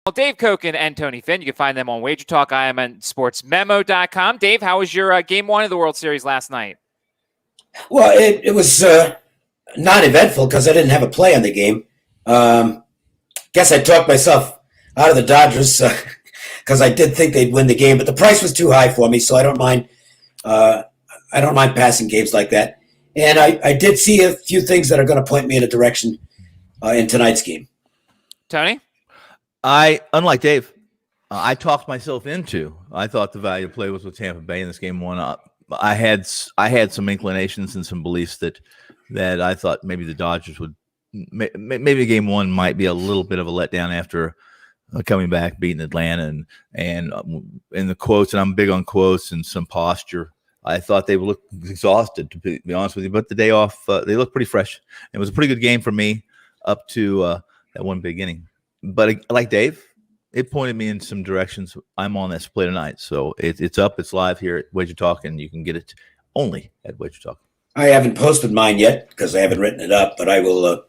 Well, Dave Koken and Tony Finn, you can find them on WagerTalk. I am on sportsmemo.com. Dave, how was your game one of the World Series last night? Well, it was not eventful because I didn't have a play on the game. Guess I talked myself out of the Dodgers because I did think they'd win the game, but the price was too high for me, so I don't mind. I don't mind passing games like that. And I did see a few things that are going to point me in a direction in tonight's game. Tony? Unlike Dave, I talked myself into. I thought the value to play was with Tampa Bay in this game one. I had some inclinations and some beliefs that I thought maybe the Dodgers would. Maybe game one might be a little bit of a letdown after coming back, beating Atlanta, and in the quotes. And I'm big on quotes and some posture. I thought they would look exhausted, to be honest with you. But the day off, they looked pretty fresh. It was a pretty good game for me up to that one big inning. But like Dave, it pointed me in some directions. I'm on that play tonight. So it's up. It's live here at WagerTalk, and you can get it only at WagerTalk. I haven't posted mine yet because I haven't written it up, but I will.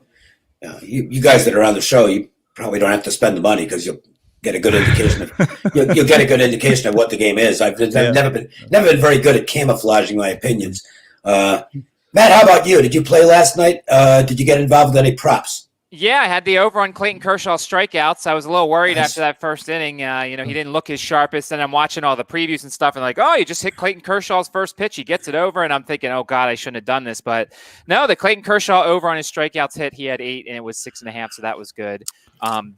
You guys that are on the show, you probably don't have to spend the money because you'll get a good indication you'll get a good indication of what the game is. I've never been very good at camouflaging my opinions. Matt, how about you? Did you play last night? Did you get involved with any props? Yeah, I had the over on Clayton Kershaw's strikeouts. I was a little worried after that first inning. He didn't look his sharpest. And I'm watching all the previews and stuff and like, oh, you just hit Clayton Kershaw's first pitch. He gets it over. And I'm thinking, oh, God, I shouldn't have done this. But no, the Clayton Kershaw over on his strikeouts hit. He had 8 and it was 6.5. So that was good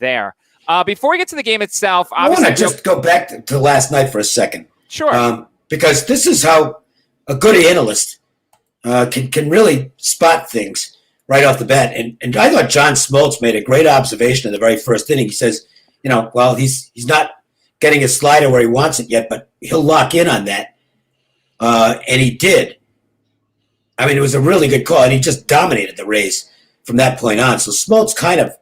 there. Before we get to the game itself, I want to just go back to last night for a second. Sure. Because this is how a good analyst can really spot things right off the bat. And I thought John Smoltz made a great observation in the very first inning. He says, well, he's not getting his slider where he wants it yet, but he'll lock in on that. And he did. I mean, it was a really good call, and he just dominated the Rays from that point on. So Smoltz kind of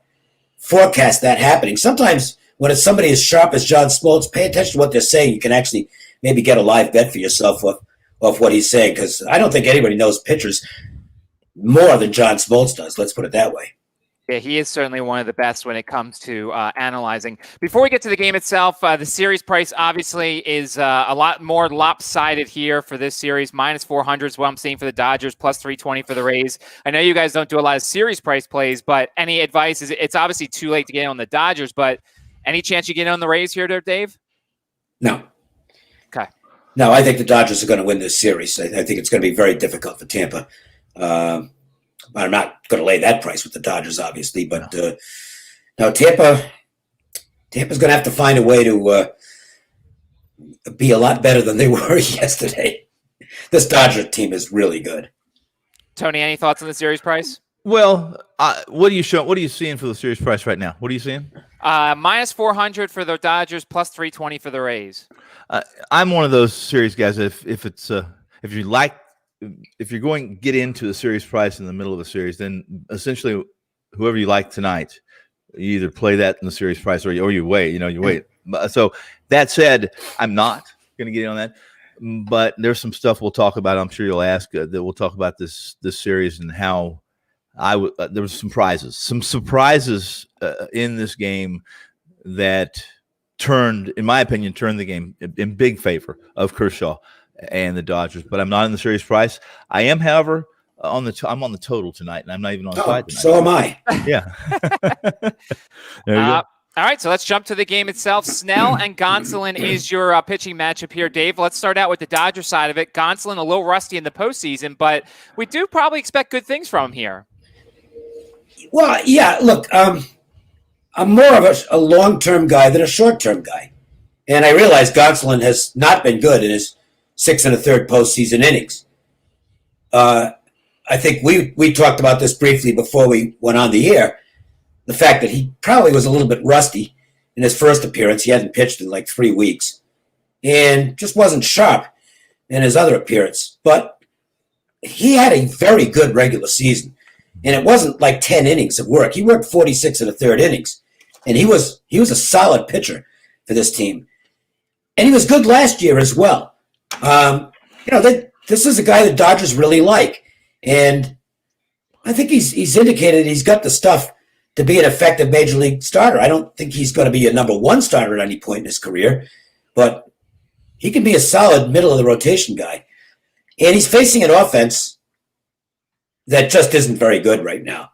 forecast that happening. Sometimes when it's somebody as sharp as John Smoltz, pay attention to what they're saying. You can actually maybe get a live bet for yourself off what he's saying, because I don't think anybody knows pitchers more than John Smoltz does. Let's put it that way. Yeah, he is certainly one of the best when it comes to analyzing. Before we get to the game itself, the series price obviously is a lot more lopsided here for this series. -400 is what I'm seeing for the Dodgers, +320 for the Rays. I know you guys don't do a lot of series price plays, but any advice? It's obviously too late to get on the Dodgers, but any chance you get on the Rays here, Dave? No. Okay. No, I think the Dodgers are going to win this series. I think it's going to be very difficult for Tampa. I'm not going to lay that price with the Dodgers, obviously, but no, Tampa's going to have to find a way to be a lot better than they were yesterday. This Dodger team is really good. Tony, any thoughts on the series price? Well, what are you seeing for the series price right now? What are you seeing? -400 for the Dodgers, +320 for the Rays. I'm one of those series guys. If you're going to get into the series price in the middle of a series, then essentially whoever you like tonight, you either play that in the series price or you wait. You wait. So that said, I'm not going to get in on that. But there's some stuff we'll talk about. I'm sure you'll ask that we'll talk about this series and how there was some surprises in this game that in my opinion, turned the game in big favor of Kershaw and the Dodgers. But I'm not in the series price. I am, however, I'm on the total tonight, and I'm not even on side tonight. So am I. Yeah. There you go. All right, so let's jump to the game itself. Snell and Gonsolin is your pitching matchup here, Dave. Let's start out with the Dodger side of it. Gonsolin a little rusty in the postseason, but we do probably expect good things from him here. Well, yeah, look, I'm more of a long-term guy than a short-term guy. And I realize Gonsolin has not been good in his 6 1/3 postseason innings. I think we talked about this briefly before we went on the air. The fact that he probably was a little bit rusty in his first appearance. He hadn't pitched in like 3 weeks. And just wasn't sharp in his other appearance. But he had a very good regular season. And it wasn't like 10 innings of work. He worked 46 1/3 innings. And he was a solid pitcher for this team. And he was good last year as well. This is a guy the Dodgers really like. And I think he's indicated he's got the stuff to be an effective major league starter. I don't think he's going to be a number one starter at any point in his career, but he can be a solid middle of the rotation guy. And he's facing an offense that just isn't very good right now.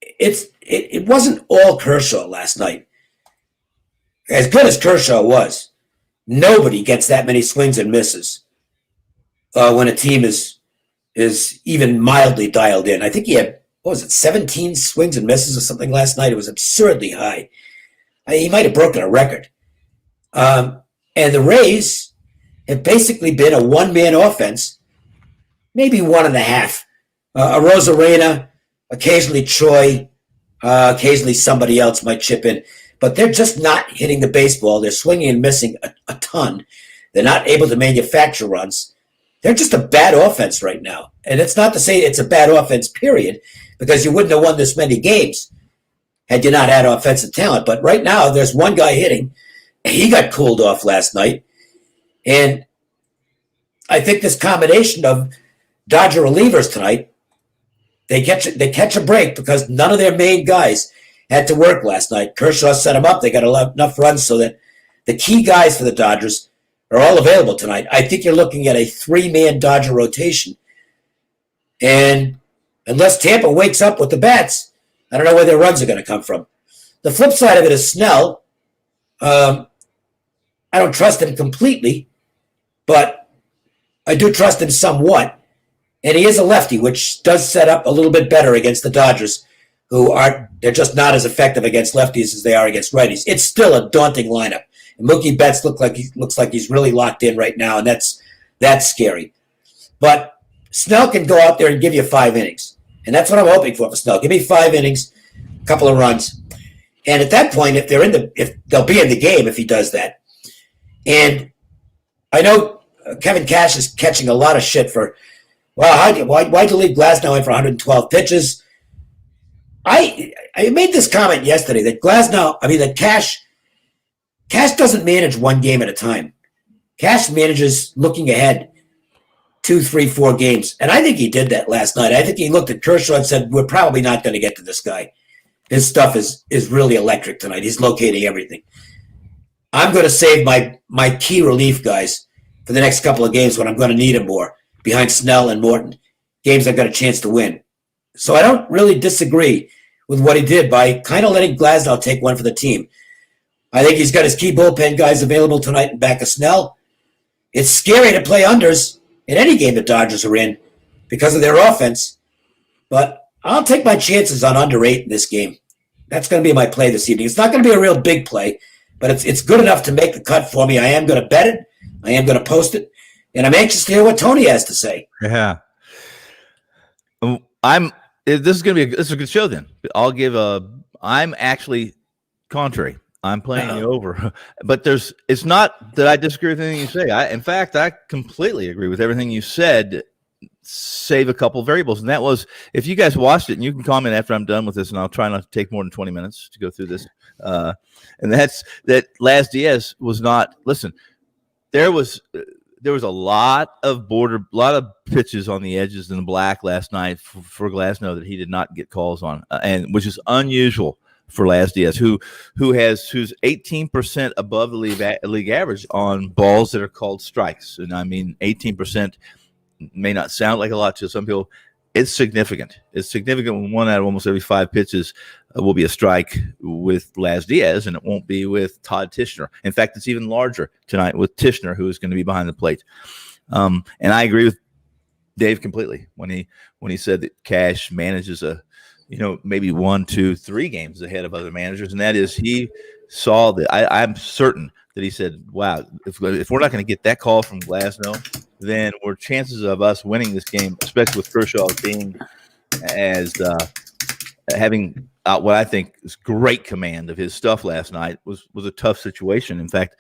It wasn't all Kershaw last night. As good as Kershaw was, nobody gets that many swings and misses when a team is even mildly dialed in. I think he had, 17 swings and misses or something last night. It was absurdly high. He might have broken a record. And the Rays have basically been a one-man offense, maybe one and a half. A Rosarena, occasionally Choi, occasionally somebody else might chip in. But they're just not hitting the baseball. They're swinging and missing a ton. They're not able to manufacture runs. They're just a bad offense right now. And it's not to say it's a bad offense, period, because you wouldn't have won this many games had you not had offensive talent. But right now, there's one guy hitting. He got cooled off last night. And I think this combination of Dodger relievers tonight, they catch a break because none of their main guys had to work last night. Kershaw set them up. They got enough runs so that the key guys for the Dodgers are all available tonight. I think you're looking at a three-man Dodger rotation. And unless Tampa wakes up with the bats, I don't know where their runs are going to come from. The flip side of it is Snell. I don't trust him completely, but I do trust him somewhat. And he is a lefty, which does set up a little bit better against the Dodgers, they're just not as effective against lefties as they are against righties. It's still a daunting lineup. And Mookie Betts looks like he's really locked in right now, and that's scary. But Snell can go out there and give you 5 innings. And that's what I'm hoping for Snell. Give me 5 innings, a couple of runs. And at that point, if they'll be in the game if he does that. And I know Kevin Cash is catching a lot of shit for, why'd you leave Glasnow in for 112 pitches? I made this comment yesterday that Cash doesn't manage one game at a time. Cash manages looking ahead 2, 3, 4 games. And I think he did that last night. I think he looked at Kershaw and said, we're probably not going to get to this guy. His stuff is really electric tonight. He's locating everything. I'm going to save my key relief guys for the next couple of games when I'm going to need them more, behind Snell and Morton, games I've got a chance to win. So I don't really disagree with what he did by kind of letting Glasnow take one for the team. I think he's got his key bullpen guys available tonight in back of Snell. It's scary to play unders in any game the Dodgers are in because of their offense, but I'll take my chances on under 8 in this game. That's going to be my play this evening. It's not going to be a real big play, but it's good enough to make the cut for me. I am going to bet it. I am going to post it, and I'm anxious to hear what Tony has to say. Yeah. This is a good show then. I'm actually contrary. I'm playing you over, but it's not that I disagree with anything you say. In fact, I completely agree with everything you said, save a couple variables. And that was, if you guys watched it, and you can comment after I'm done with this, and I'll try not to take more than 20 minutes to go through this. And that's that Laz Diaz was not, listen, there was a lot of pitches on the edges in the black last night for Glasnow that he did not get calls on, and which is unusual for Laz Diaz, who's 18% above the league average on balls that are called strikes. And I mean, 18% may not sound like a lot to some people. It's significant. It's significant when 1 out of almost every 5 pitches will be a strike with Laz Diaz, and it won't be with Todd Tishner. In fact, it's even larger tonight with Tishner, who is going to be behind the plate. And I agree with Dave completely when he said that Cash manages maybe 1, 2, 3 games ahead of other managers, and that is he saw that. I'm certain that he said, "Wow, if we're not going to get that call from Glasnow, then we're chances of us winning this game, especially with Kershaw being as having what I think is great command of his stuff last night was a tough situation. In fact,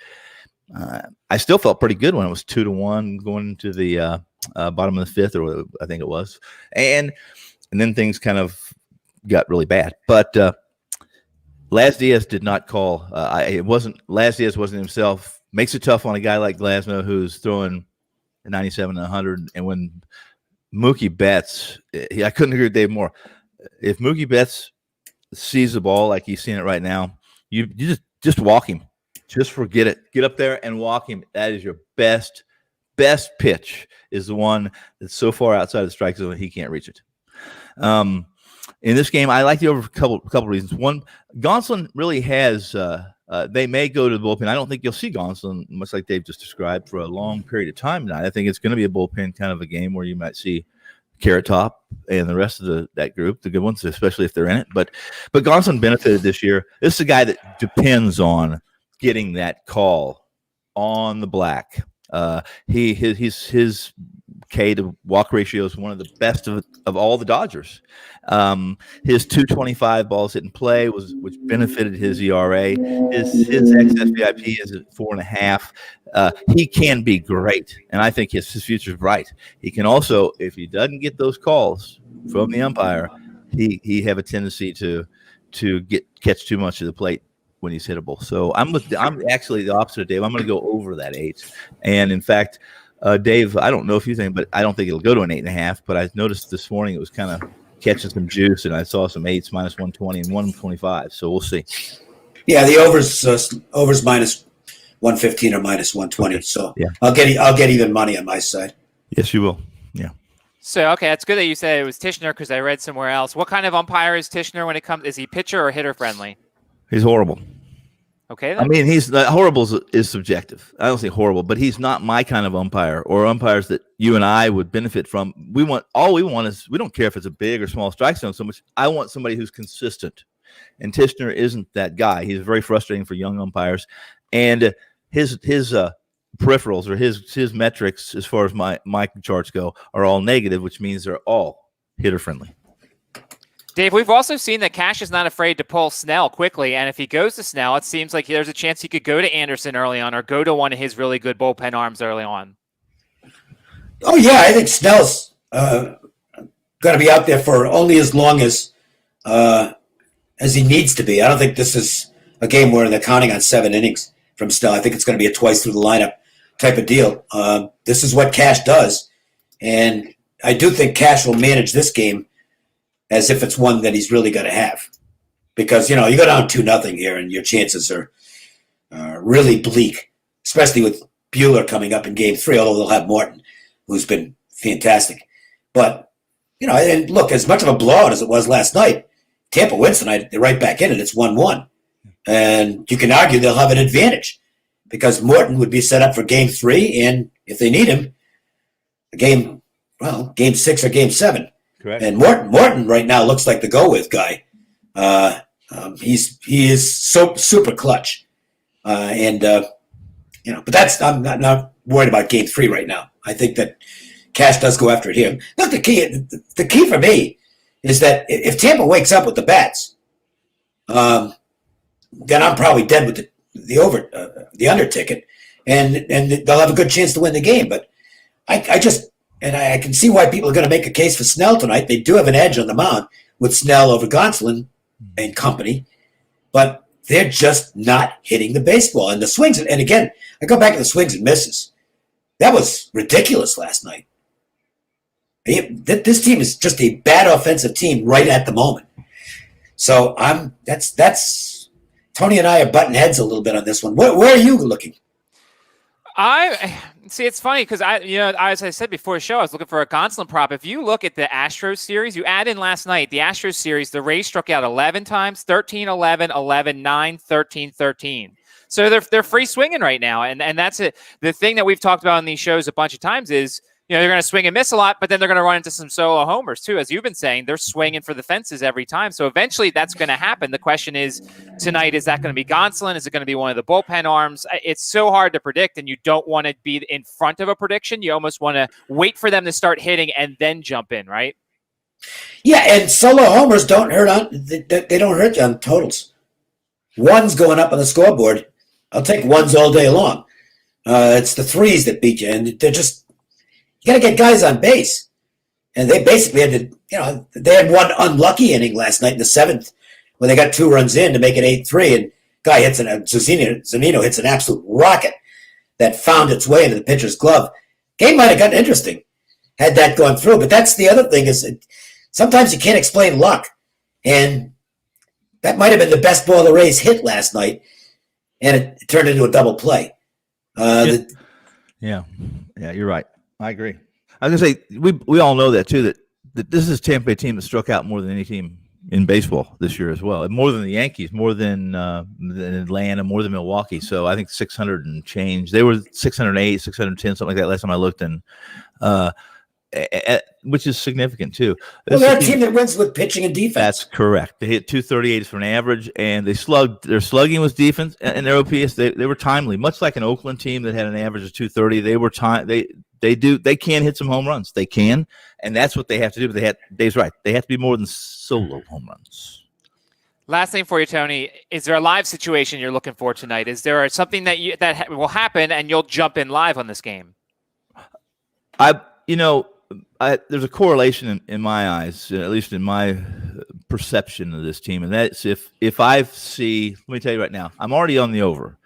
I still felt pretty good when it was 2-1 going into the bottom of the 5th, or I think it was, and then things kind of got really bad. But Laz Diaz did not call. Laz Diaz wasn't himself. Makes it tough on a guy like Glasnow who's throwing 97 and 100. And when Mookie Betts, I couldn't agree with Dave more. If Mookie Betts sees the ball like he's seeing it right now, you just walk him. Just forget it. Get up there and walk him. That is your best pitch, is the one that's so far outside of the strike zone that he can't reach it. In this game, I like the over for a couple reasons. One, Gonsolin really has they may go to the bullpen. I don't think you'll see Gonsolin, much like Dave just described, for a long period of time tonight. I think it's going to be a bullpen kind of a game where you might see Carrot Top and the rest of that group, the good ones, especially if they're in it. But Gonsolin benefited this year. This is a guy that depends on getting that call on the black. His K to walk ratio is one of the best of all the Dodgers. His 225 balls hit in play which benefited his ERA. His xFVIP is at 4.5. He can be great, and I think his future is bright. He can also, if he doesn't get those calls from the umpire, he have a tendency to catch too much of the plate when he's hittable. So I'm actually the opposite of Dave. I'm going to go over that 8. And in fact, Dave, I don't know if you think, but I don't think it'll go to an 8.5. But I noticed this morning it was kind of catching some juice, and I saw some 8s minus 120 and 125. So we'll see. Yeah, the overs minus 115 or minus 120. Okay. So yeah, I'll get even money on my side. Yes, you will. Yeah. So okay, it's good that you said it was Tishner because I read somewhere else. What kind of umpire is Tishner when it comes? Is he pitcher or hitter friendly? He's horrible. Okay. Then. I mean, he's horrible is subjective. I don't say horrible, but he's not my kind of umpire or umpires that you and I would benefit from. All we want is, we don't care if it's a big or small strike zone so much. I want somebody who's consistent, and Tishner isn't that guy. He's very frustrating for young umpires, and his peripherals or his metrics as far as my charts go are all negative, which means they're all hitter friendly. Dave, we've also seen that Cash is not afraid to pull Snell quickly, and if he goes to Snell, it seems like there's a chance he could go to Anderson early on or go to one of his really good bullpen arms early on. Oh, yeah, I think Snell's going to be out there for only as long as he needs to be. I don't think this is a game where they're counting on 7 innings from Snell. I think it's going to be a twice through the lineup type of deal. This is what Cash does, and I do think Cash will manage this game as if it's one that he's really going to have. Because, you go down 2-0 here, and your chances are really bleak, especially with Buehler coming up in Game 3, although they'll have Morton, who's been fantastic. But, and look, as much of a blowout as it was last night, Tampa wins tonight, they're right back in it. It's 1-1. And you can argue they'll have an advantage because Morton would be set up for Game 3, and if they need him, Game 6 or Game 7. Correct. And Morton right now looks like the go-with guy. He is so super clutch, but I'm not worried about Game 3 right now. I think that Cash does go after it here. Look, the key for me is that if Tampa wakes up with the bats, then I'm probably dead with the under ticket, and they'll have a good chance to win the game. But I can see why people are going to make a case for Snell tonight. They do have an edge on the mound with Snell over Gonsolin and company, but they're just not hitting the baseball. And the swings, and again, I go back to the swings and misses. That was ridiculous last night. This team is just a bad offensive team right at the moment. So that's Tony and I are butting heads a little bit on this one. Where are you looking? See, it's funny because as I said before the show, I was looking for a Gonsolin prop. If you look at the Astros series, you add in last night, the Astros series, the Rays struck out 11 times, 13-11, 11-9, 13-13. So they're free swinging right now. And that's it. The thing that we've talked about on these shows a bunch of times is, they're going to swing and miss a lot, but then they're going to run into some solo homers too. As you've been saying, they're swinging for the fences every time. So eventually that's going to happen. The question is tonight, is that going to be Gonsolin? Is it going to be one of the bullpen arms? It's so hard to predict, and you don't want to be in front of a prediction. You almost want to wait for them to start hitting and then jump in, right? Yeah, and solo homers don't hurt they don't hurt you on totals. One's going up on the scoreboard. I'll take ones all day long. It's the threes that beat you, and they're just, you got to get guys on base. And they basically had to, they had one unlucky inning last night in the 7th when they got 2 runs in to make it 8-3. And guy hits Zunino hits an absolute rocket that found its way into the pitcher's glove. Game might have gotten interesting had that gone through. But that's the other thing is sometimes you can't explain luck. And that might have been the best ball the Rays hit last night, and it turned into a double play. Yeah, you're right. I agree. I was gonna say we all know that too. That this is a Tampa Bay team that struck out more than any team in baseball this year as well, more than the Yankees, more than Atlanta, more than Milwaukee. So I think 600 and change. They were 608, 610, something like that last time I looked, and which is significant too. Well, they're a team that wins with pitching and defense. That's correct. They hit 238 for an average, and they slugged. Their slugging was defense, and their OPS they were timely, much like an Oakland team that had an average of 230. They were They can hit some home runs. They can, and that's what they have to do. But Dave's right. They have to be more than solo home runs. Last thing for you, Tony. Is there a live situation you're looking for tonight? Is there something that will happen and you'll jump in live on this game? There's a correlation in my eyes, at least in my perception of this team, and that's if I see. Let me tell you right now, I'm already on the over.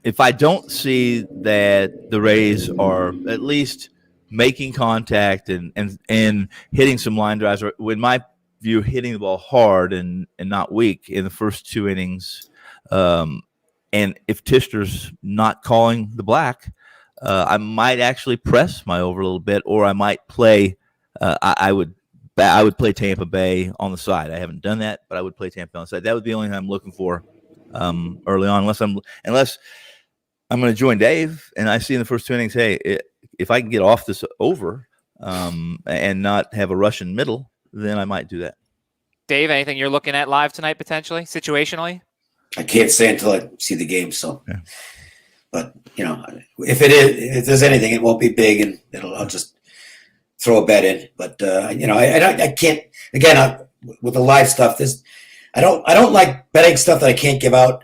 If I don't see that the Rays are at least making contact and hitting some line drives, or in my view, hitting the ball hard and not weak in the first two innings, and if Tishner's not calling the black, I might actually press my over a little bit, or I might play. I would play Tampa Bay on the side. I haven't done that, but I would play Tampa on the side. That would be the only thing I'm looking for early on, unless I'm going to join Dave and I see in the first two innings, hey, if I can get off this over and not have a Russian middle, then I might do that. Dave, anything you're looking at live tonight potentially, situationally? I can't say until I see the game. So, yeah. But if there's anything, it won't be big, and I'll just throw a bet in. But I can't. Again, with the live stuff, I don't like betting stuff that I can't give out.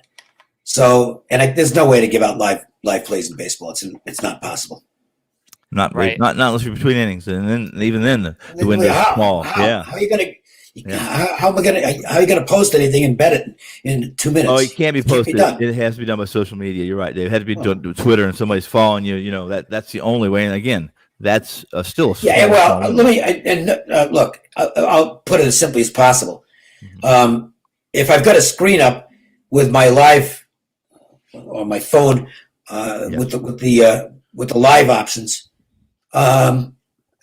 So, there's no way to give out live plays in baseball. It's not possible. Not right. Not unless you're between innings, and then even then the window is small. How are you gonna? Yeah. How are you gonna post anything and bet it in 2 minutes? Oh, it can't be posted. It has to be done by social media. You're right. It had to be done to Twitter, and somebody's following you. That's the only way. And again, that's still a yeah. Well, let me look. I'll put it as simply as possible. Mm-hmm. If I've got a screen up with my live on my phone with the live options, I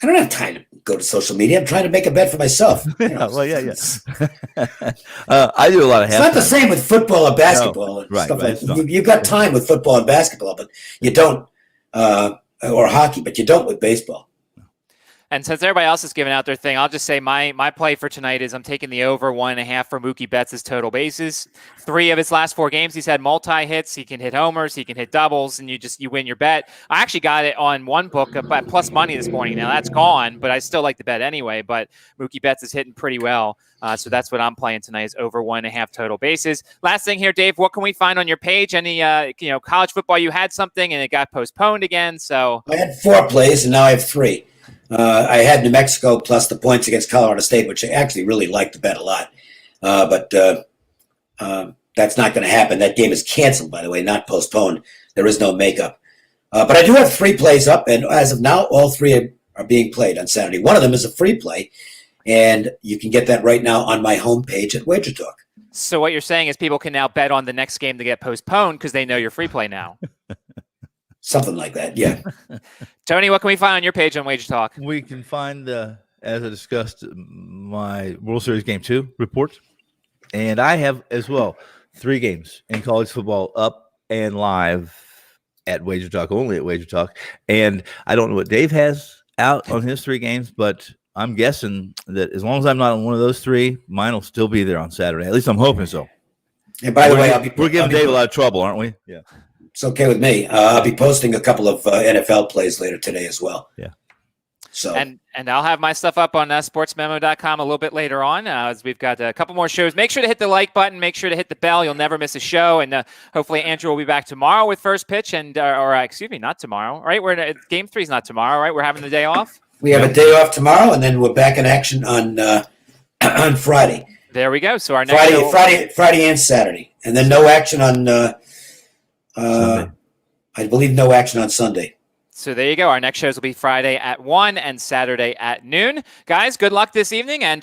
don't have time to go to social media. I'm trying to make a bet for myself. Well, yeah. I do a lot of. It's not the same with football or basketball. No, right. You've got time with football and basketball, but you don't, or hockey, but you don't with baseball. And since everybody else is giving out their thing, I'll just say my play for tonight is I'm taking the over 1.5 for Mookie Betts' total bases. 3 of his last 4 games, he's had multi-hits. He can hit homers. He can hit doubles, and you win your bet. I actually got it on one book at plus money this morning. Now, that's gone, but I still like the bet anyway. But Mookie Betts is hitting pretty well. So that's what I'm playing tonight is over 1.5 total bases. Last thing here, Dave, what can we find on your page? Any, college football, you had something, and it got postponed again. So I had 4 plays, and now I have 3. I had New Mexico plus the points against Colorado State, which I actually really liked the bet a lot. But that's not going to happen. That game is canceled, by the way, not postponed. There is no makeup. But I do have 3 plays up, and as of now, all 3 are being played on Saturday. One of them is a free play, and you can get that right now on my homepage at WagerTalk. So what you're saying is people can now bet on the next game to get postponed because they know you're free play now. Something like that, yeah. Tony, what can we find on your page on WagerTalk? We can find, as I discussed, my World Series Game 2 report. And I have, as well, 3 games in college football up and live at WagerTalk, only at WagerTalk. And I don't know what Dave has out on his 3 games, but I'm guessing that as long as I'm not on one of those 3, mine will still be there on Saturday. At least I'm hoping so. And by the way, we're giving Dave a lot of trouble, aren't we? Yeah. It's okay with me. I'll be posting a couple of NFL plays later today as well. Yeah. So and I'll have my stuff up on sportsmemo.com a little bit later on as we've got a couple more shows. Make sure to hit the like button. Make sure to hit the bell. You'll never miss a show. And hopefully Andrew will be back tomorrow with first pitch excuse me, not tomorrow. Right? Game 3 is not tomorrow, right? We're having the day off. We have a day off tomorrow, and then we're back in action on Friday. There we go. So our next Friday and Saturday, and then no action on. I believe no action on Sunday. So there you go. Our next shows will be Friday at 1 and Saturday at noon. Guys, good luck this evening, and